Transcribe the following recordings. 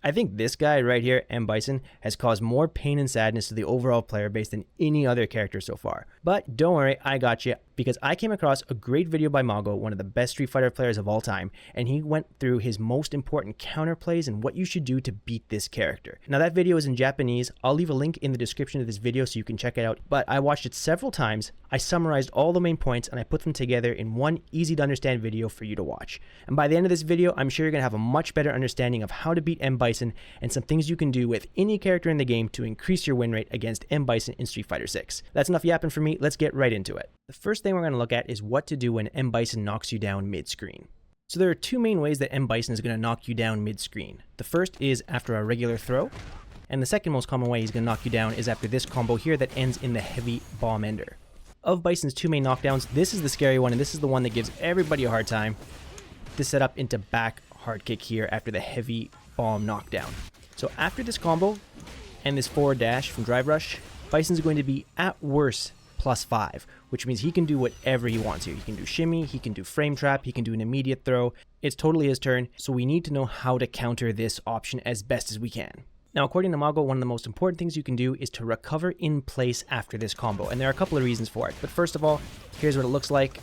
I think this guy right here, M.Bison, has caused more pain and sadness to the overall player base than any other character so far. But don't worry, I got you, because I came across a great video by Mago, one of the best Street Fighter players of all time, and he went through his most important counterplays and what you should do to beat this character. Now that video is in Japanese. I'll leave a link in the description of this video so you can check it out, but I watched it several times, I summarized all the main points, and I put them together in one easy to understand video for you to watch. And by the end of this video, I'm sure you're going to have a much better understanding of how to beat M.Bison and some things you can do with any character in the game to increase your win rate against M.Bison in Street Fighter 6. That's enough yapping for me, let's get right into it. The first thing we're going to look at is what to do when M.Bison knocks you down mid-screen. So there are two main ways that M.Bison is going to knock you down mid-screen. The first is after a regular throw, and the second most common way he's going to knock you down is after this combo here that ends in the heavy bomb ender. Of Bison's two main knockdowns, this is the scary one, and this is the one that gives everybody a hard time. This set up into back hard kick here after the heavy bomb knockdown. So after this combo and this forward dash from drive rush, Bison's going to be at worst +5, which means he can do whatever he wants here. He can do shimmy, he can do frame trap, he can do an immediate throw. It's totally his turn, so we need to know how to counter this option as best as we can. Now, according to Mago, one of the most important things you can do is to recover in place after this combo, and there are a couple of reasons for it. But first of all, here's what it looks like.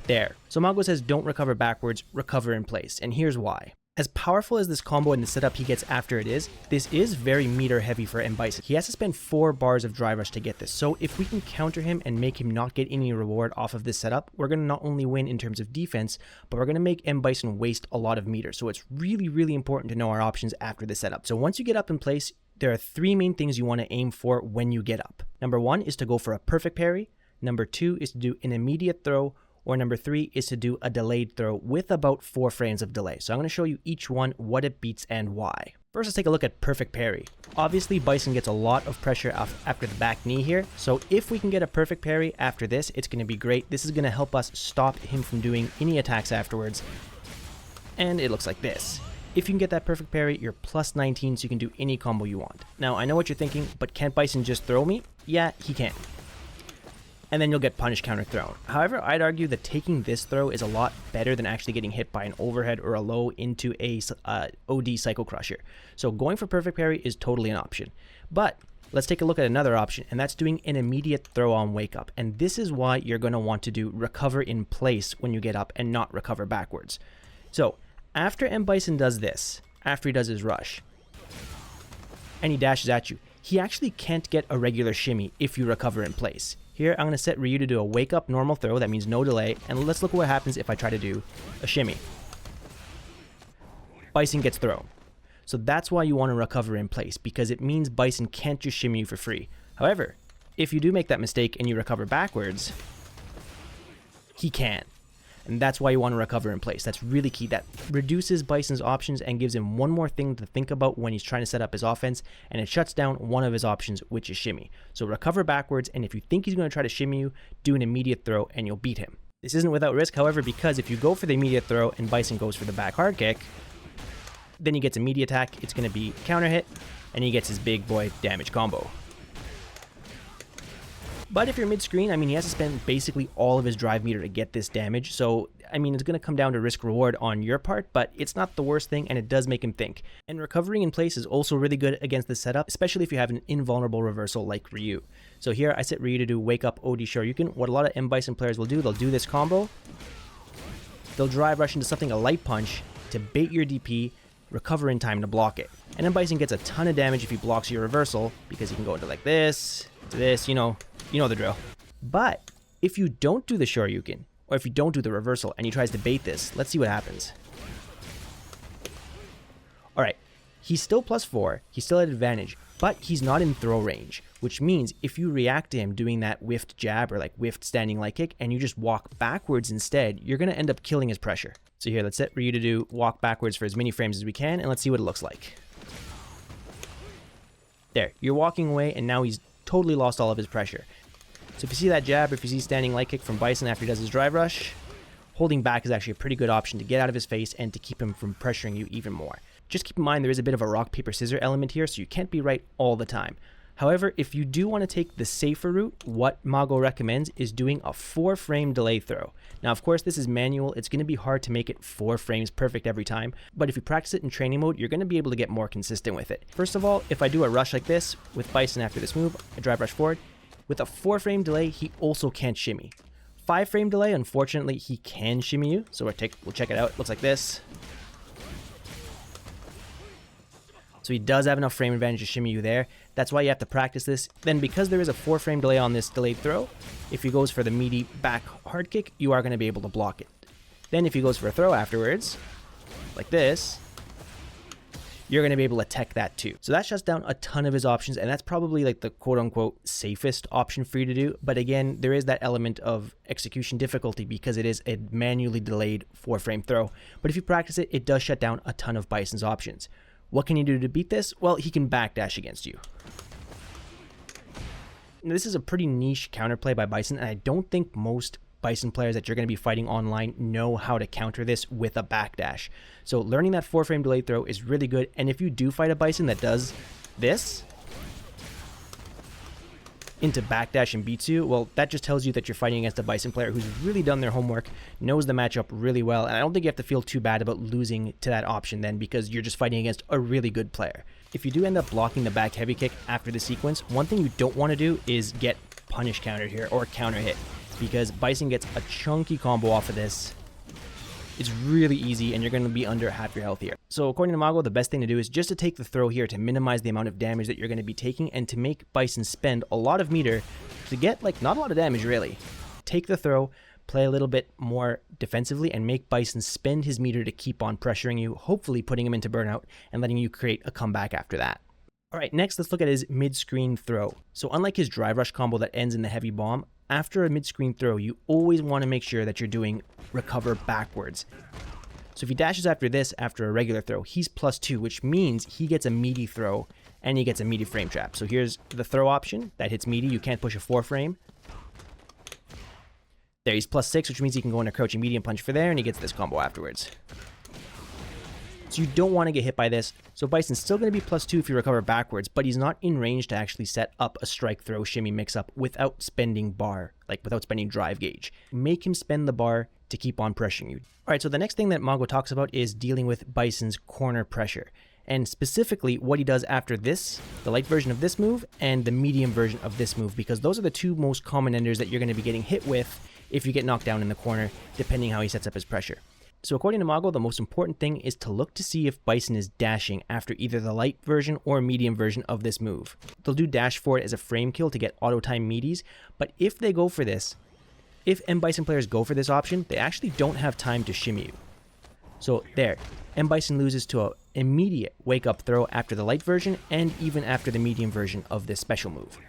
There. So Mago says don't recover backwards, recover in place, and here's why. As powerful as this combo and the setup he gets after it is, this is very meter heavy for M.Bison. He has to spend 4 bars of drive rush to get this, so if we can counter him and make him not get any reward off of this setup, we're going to not only win in terms of defense, but we're going to make M.Bison waste a lot of meters. So it's really important to know our options after the setup. So once you get up in place, there are 3 main things you want to aim for when you get up. Number 1 is to go for a perfect parry. Number 2 is to do an immediate throw. Or number 3 is to do a delayed throw with about 4 frames of delay. So I'm going to show you each one, what it beats and why. First, let's take a look at perfect parry. Obviously, Bison gets a lot of pressure after the back knee here. So if we can get a perfect parry after this, it's going to be great. This is going to help us stop him from doing any attacks afterwards. And it looks like this. If you can get that perfect parry, you're +19, so you can do any combo you want. Now, I know what you're thinking, but can't Bison just throw me? Yeah, he can. And then you'll get punish counter thrown. However, I'd argue that taking this throw is a lot better than actually getting hit by an overhead or a low into a OD Psycho Crusher. So going for perfect parry is totally an option. But let's take a look at another option, and that's doing an immediate throw on wake up. And this is why you're going to want to do recover in place when you get up and not recover backwards. So after M.Bison does this, after he does his rush, and he dashes at you, he actually can't get a regular shimmy if you recover in place. Here, I'm going to set Ryu to do a wake up normal throw, that means no delay, and let's look at what happens if I try to do a shimmy. Bison gets thrown. So that's why you want to recover in place, because it means Bison can't just shimmy you for free. However, if you do make that mistake and you recover backwards, he can. And that's why you want to recover in place. That's really key. That reduces Bison's options and gives him one more thing to think about when he's trying to set up his offense, and it shuts down one of his options, which is shimmy. So recover backwards, and if you think he's going to try to shimmy you, do an immediate throw and you'll beat him. This isn't without risk, however, because if you go for the immediate throw and Bison goes for the back hard kick, then he gets immediate attack, it's going to be counter hit, and he gets his big boy damage combo. But if you're mid-screen, I mean, he has to spend basically all of his drive meter to get this damage. So, I mean, it's going to come down to risk-reward on your part, but it's not the worst thing, and it does make him think. And recovering in place is also really good against this setup, especially if you have an invulnerable reversal like Ryu. So here, I set Ryu to do Wake Up OD Shoryuken. What a lot of M.Bison players will do, they'll do this combo. They'll drive rush into something, a light punch, to bait your DP, recover in time to block it. And M.Bison gets a ton of damage if he blocks your reversal, because he can go into like this, to this, you know the drill. But if you don't do the Shoryuken, or if you don't do the reversal and he tries to bait this, let's see what happens. Alright, he's still +4, he's still at advantage, but he's not in throw range, which means if you react to him doing that whiffed jab or like whiffed standing light kick and you just walk backwards instead, you're going to end up killing his pressure. So here, let's set Ryu to do walk backwards for as many frames as we can, and let's see what it looks like. There, you're walking away and now he's totally lost all of his pressure. So if you see that jab, or if you see standing light kick from Bison after he does his drive rush, holding back is actually a pretty good option to get out of his face and to keep him from pressuring you even more. Just keep in mind there is a bit of a rock, paper, scissors element here, so you can't be right all the time. However, if you do want to take the safer route, what Mago recommends is doing a 4-frame delay throw. Now, of course, this is manual. It's going to be hard to make it 4 frames perfect every time, but if you practice it in training mode, you're going to be able to get more consistent with it. First of all, if I do a rush like this with Bison after this move, I drive rush forward. With a 4-frame delay, he also can't shimmy. 5-frame delay, unfortunately, he can shimmy you. So we'll check it out. It looks like this. So he does have enough frame advantage to shimmy you there. That's why you have to practice this. Then because there is a 4-frame delay on this delayed throw, if he goes for the meaty back hard kick, you are going to be able to block it. Then if he goes for a throw afterwards, like this, you're going to be able to tech that too. So that shuts down a ton of his options, and that's probably like the quote-unquote safest option for you to do. But again, there is that element of execution difficulty because it is a manually delayed 4-frame throw. But if you practice it, it does shut down a ton of Bison's options. What can he do to beat this? Well, he can backdash against you. Now, this is a pretty niche counterplay by Bison, and I don't think most Bison players that you're going to be fighting online know how to counter this with a backdash. So learning that 4-frame delay throw is really good, and if you do fight a Bison that does this into backdash and beats you, well, that just tells you that you're fighting against a Bison player who's really done their homework, knows the matchup really well, and I don't think you have to feel too bad about losing to that option then, because you're just fighting against a really good player. If you do end up blocking the back heavy kick after the sequence, one thing you don't want to do is get punish countered here or counter hit, because Bison gets a chunky combo off of this. It's really easy, and you're going to be under half your health here. So according to Mago, the best thing to do is just to take the throw here to minimize the amount of damage that you're going to be taking, and to make Bison spend a lot of meter to get like not a lot of damage really. Take the throw, play a little bit more defensively, and make Bison spend his meter to keep on pressuring you, hopefully putting him into burnout and letting you create a comeback after that. Alright, next let's look at his mid-screen throw. So unlike his drive rush combo that ends in the heavy bomb, after a mid-screen throw, you always want to make sure that you're doing recover backwards. So if he dashes after this, after a regular throw, he's +2, which means he gets a meaty throw and he gets a meaty frame trap. So here's the throw option that hits meaty. You can't push a 4-frame. There, he's +6, which means he can go into crouching medium punch for there, and he gets this combo afterwards. So you don't want to get hit by this. So Bison's still going to be +2 if you recover backwards, but he's not in range to actually set up a strike throw shimmy mix-up without spending bar, like without spending drive gauge. Make him spend the bar to keep on pressuring you. Alright, so the next thing that Mago talks about is dealing with Bison's corner pressure, and specifically what he does after this, the light version of this move, and the medium version of this move, because those are the two most common enders that you're going to be getting hit with if you get knocked down in the corner, depending how he sets up his pressure. So according to Mago, the most important thing is to look to see if Bison is dashing after either the light version or medium version of this move. They'll do dash forward as a frame kill to get auto time meaties, but if they go for this, if M.Bison players go for this option, they actually don't have time to shimmy you. So there, M.Bison loses to an immediate wake up throw after the light version and even after the medium version of this special move.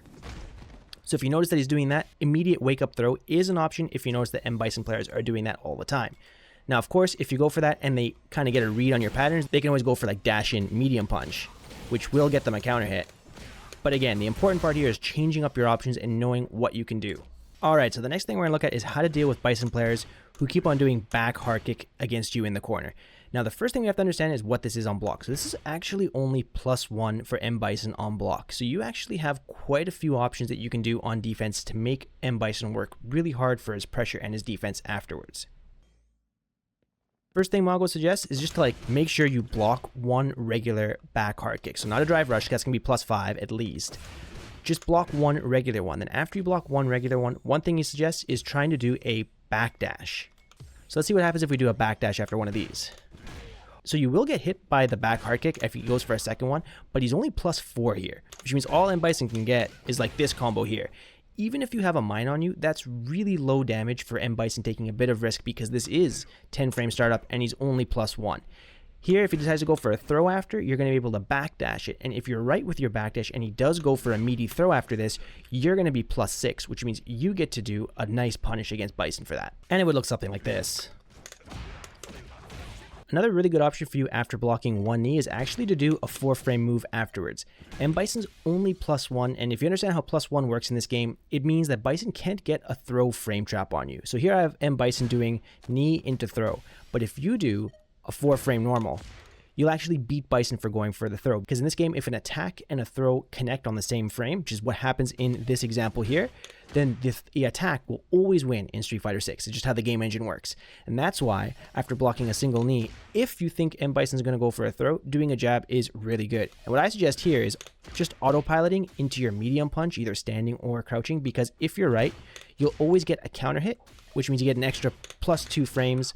So if you notice that he's doing that, immediate wake up throw is an option if you notice that M.Bison players are doing that all the time. Now, of course, if you go for that and they kind of get a read on your patterns, they can always go for like dash in medium punch, which will get them a counter hit. But again, the important part here is changing up your options and knowing what you can do. Alright, so the next thing we're going to look at is how to deal with Bison players who keep on doing back hard kick against you in the corner. Now, the first thing we have to understand is what this is on block. So this is actually only +1 for M.Bison on block. So you actually have quite a few options that you can do on defense to make M.Bison work really hard for his pressure and his defense afterwards. First thing Mago suggests is just to like make sure you block one regular back hard kick. So not a drive rush, that's going to be +5 at least. Just block one regular one. Then after you block one regular one thing he suggests is trying to do a backdash. So let's see what happens if we do a backdash after one of these. So you will get hit by the back hard kick if he goes for a second one, but he's only +4 here, which means all M.Bison can get is like this combo here. Even if you have a mine on you, that's really low damage for M.Bison taking a bit of risk because this is 10 frame startup and he's only +1. Here, if he decides to go for a throw after, you're going to be able to backdash it. And if you're right with your backdash and he does go for a meaty throw after this, you're going to be +6, which means you get to do a nice punish against Bison for that. And it would look something like this. Another really good option for you after blocking one knee is actually to do a 4-frame move afterwards. M.Bison's only +1, and if you understand how +1 works in this game, it means that Bison can't get a throw frame trap on you. So here I have M.Bison doing knee into throw, but if you do a 4-frame normal, you'll actually beat Bison for going for the throw. Because in this game, if an attack and a throw connect on the same frame, which is what happens in this example here, then the attack will always win in Street Fighter 6. It's just how the game engine works. And that's why, after blocking a single knee, if you think M.Bison is going to go for a throw, doing a jab is really good. And what I suggest here is just autopiloting into your medium punch, either standing or crouching, because if you're right, you'll always get a counter hit, which means you get an extra +2 frames,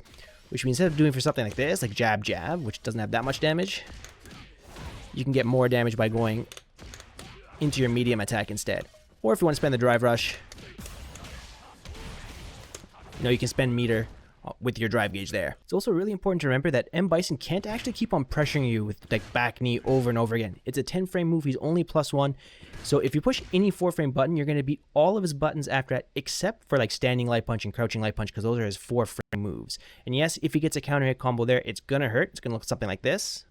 which means instead of doing for something like this, like jab, jab, which doesn't have that much damage, you can get more damage by going into your medium attack instead. Or if you want to spend the drive rush, you can spend meter with your drive gauge there. It's also really important to remember that M.Bison can't actually keep on pressuring you with like back knee over and over again. It's a 10 frame move, he's only +1. So if you push any 4 frame button, you're going to beat all of his buttons after that, except for like standing light punch and crouching light punch, because those are his 4 frame moves. And yes, if he gets a counter hit combo there, it's going to hurt. It's going to look something like this.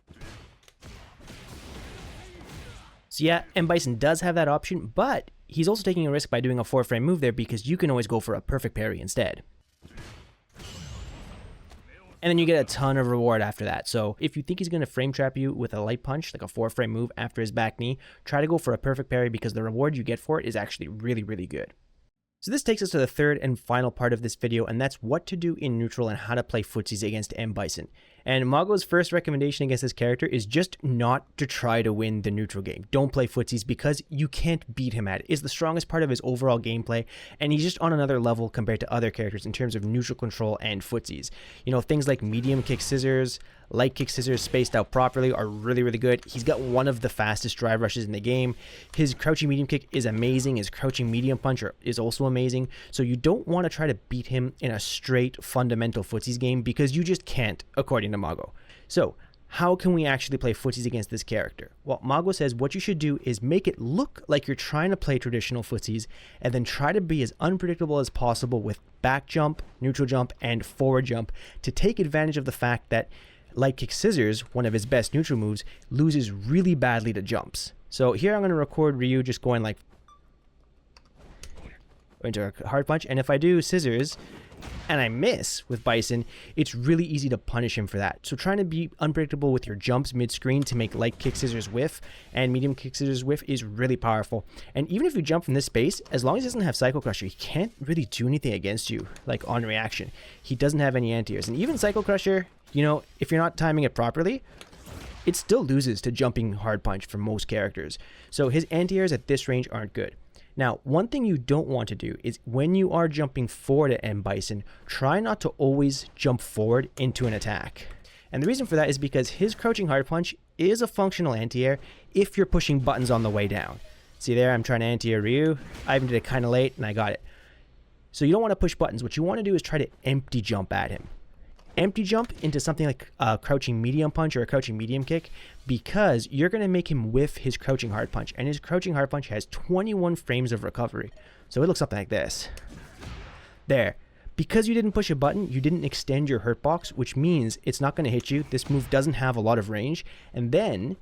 So yeah, M.Bison does have that option, but he's also taking a risk by doing a 4 frame move there, because you can always go for a perfect parry instead. And then you get a ton of reward after that. So if you think he's going to frame trap you with a light punch, like a 4 frame move after his back knee, try to go for a perfect parry, because the reward you get for it is actually really, really good. So this takes us to the third and final part of this video, and that's what to do in neutral and how to play footsies against M.Bison. And Mago's first recommendation against this character is just not to try to win the neutral game. Don't play footsies, because you can't beat him at it. It's the strongest part of his overall gameplay, and he's just on another level compared to other characters in terms of neutral control and footsies. Things like medium kick scissors, light kick scissors spaced out properly are really, really good. He's got one of the fastest drive rushes in the game. His crouching medium kick is amazing. His crouching medium punch is also amazing. So you don't want to try to beat him in a straight fundamental footsies game, because you just can't, according to Mago. So how can we actually play footsies against this character? Well, Mago says what you should do is make it look like you're trying to play traditional footsies, and then try to be as unpredictable as possible with back jump, neutral jump, and forward jump, to take advantage of the fact that light kick scissors, one of his best neutral moves, loses really badly to jumps. So here I'm going to record Ryu just going like into a hard punch, and if I do scissors and I miss with Bison, it's really easy to punish him for that. So trying to be unpredictable with your jumps mid-screen to make light kick scissors whiff and medium kick scissors whiff is really powerful. And even if you jump from this space, as long as he doesn't have Cycle Crusher, he can't really do anything against you, like on reaction. He doesn't have any anti-airs. And even Cycle Crusher, if you're not timing it properly, it still loses to jumping hard punch for most characters. So his anti-airs at this range aren't good. Now, one thing you don't want to do is when you are jumping forward at M.Bison, try not to always jump forward into an attack. And the reason for that is because his crouching hard punch is a functional anti-air if you're pushing buttons on the way down. See there, I'm trying to anti-air Ryu. I even did it kind of late and I got it. So you don't want to push buttons. What you want to do is try to empty jump at him. Empty jump into something like a crouching medium punch or a crouching medium kick, because you're going to make him whiff his crouching hard punch, and his crouching hard punch has 21 frames of recovery. So it looks something like this. There. Because you didn't push a button, you didn't extend your hurt box, which means it's not going to hit you. This move doesn't have a lot of range, and then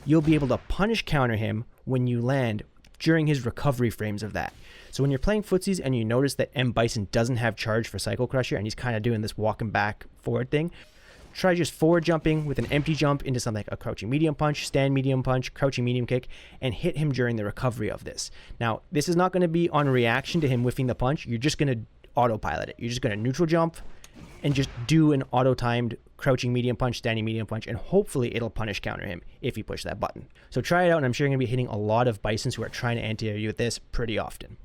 you'll be able to punish counter him when you land during his recovery frames of that. So when you're playing footsies and you notice that M.Bison doesn't have charge for Cycle Crusher and he's kind of doing this walking back forward thing, try just forward jumping with an empty jump into something like a crouching medium punch, stand medium punch, crouching medium kick, and hit him during the recovery of this. Now, this is not going to be on reaction to him whiffing the punch. You're just going to autopilot it. You're just going to neutral jump and just do an auto-timed crouching medium punch, standing medium punch, and hopefully it'll punish counter him if you push that button. So try it out, and I'm sure you're going to be hitting a lot of Bisons who are trying to anti-air you with this pretty often.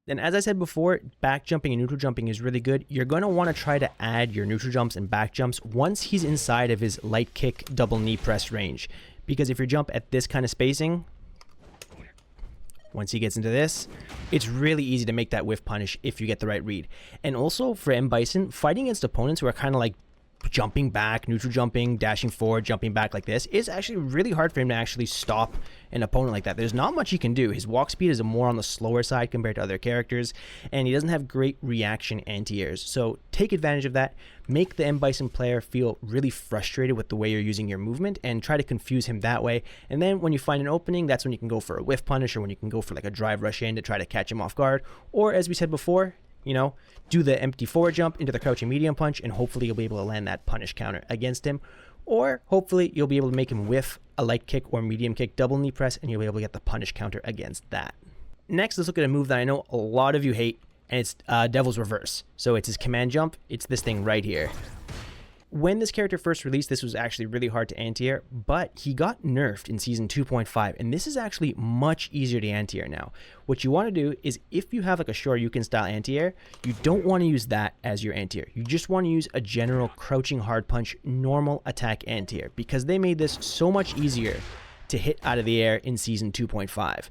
And as I said before, back jumping and neutral jumping is really good. You're going to want to try to add your neutral jumps and back jumps once he's inside of his light kick double knee press range. Because if you jump at this kind of spacing, once he gets into this, it's really easy to make that whiff punish if you get the right read. And also for M.Bison, fighting against opponents who are kind of like jumping back, neutral jumping, dashing forward, jumping back like this, is actually really hard for him to actually stop an opponent like that. There's not much he can do. His walk speed is more on the slower side compared to other characters, and he doesn't have great reaction anti-airs. So take advantage of that. Make the M.Bison player feel really frustrated with the way you're using your movement and try to confuse him that way. And then when you find an opening, that's when you can go for a whiff punish, or when you can go for like a drive rush in to try to catch him off guard. Or as we said before, do the empty forward jump into the crouching medium punch, and hopefully you'll be able to land that punish counter against him, Or hopefully you'll be able to make him whiff a light kick or medium kick double knee press, and you'll be able to get the punish counter against that. Next, let's look at a move that I know a lot of you hate, and it's Devil's Reverse. So it's his command jump. It's this thing right here. When this character first released, this was actually really hard to anti-air, but he got nerfed in Season 2.5, and this is actually much easier to anti-air now. What you want to do is, if you have like a Shoryuken style anti-air, you don't want to use that as your anti-air. You just want to use a general crouching hard punch normal attack anti-air, because they made this so much easier to hit out of the air in Season 2.5.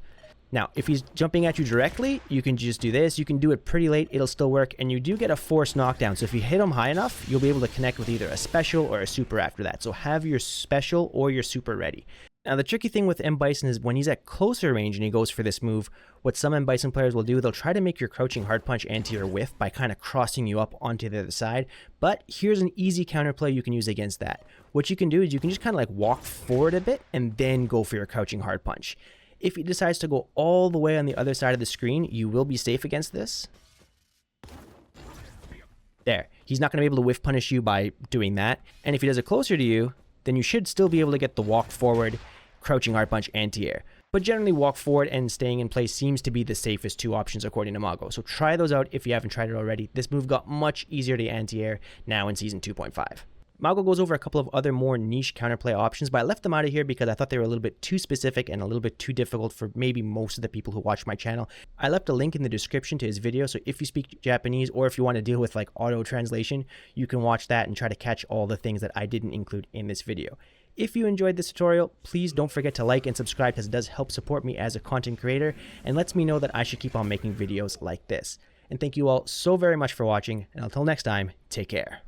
Now, if he's jumping at you directly, you can just do this. You can do it pretty late. It'll still work. And you do get a forced knockdown. So if you hit him high enough, you'll be able to connect with either a special or a super after that. So have your special or your super ready. Now, the tricky thing with M.Bison is when he's at closer range and he goes for this move, what some M.Bison players will do, they'll try to make your crouching hard punch anti-air whiff by kind of crossing you up onto the other side. But here's an easy counterplay you can use against that. What you can do is you can just kind of like walk forward a bit and then go for your crouching hard punch. If he decides to go all the way on the other side of the screen, you will be safe against this. There. He's not going to be able to whiff punish you by doing that. And if he does it closer to you, then you should still be able to get the walk forward, crouching hard punch anti-air. But generally, walk forward and staying in place seems to be the safest two options according to Mago. So try those out if you haven't tried it already. This move got much easier to anti-air now in Season 2.5. Mago goes over a couple of other more niche counterplay options, but I left them out of here because I thought they were a little bit too specific and a little bit too difficult for maybe most of the people who watch my channel. I left a link in the description to his video, so if you speak Japanese or if you want to deal with like auto translation, you can watch that and try to catch all the things that I didn't include in this video. If you enjoyed this tutorial, please don't forget to like and subscribe because it does help support me as a content creator and lets me know that I should keep on making videos like this. And thank you all so very much for watching, and until next time, take care.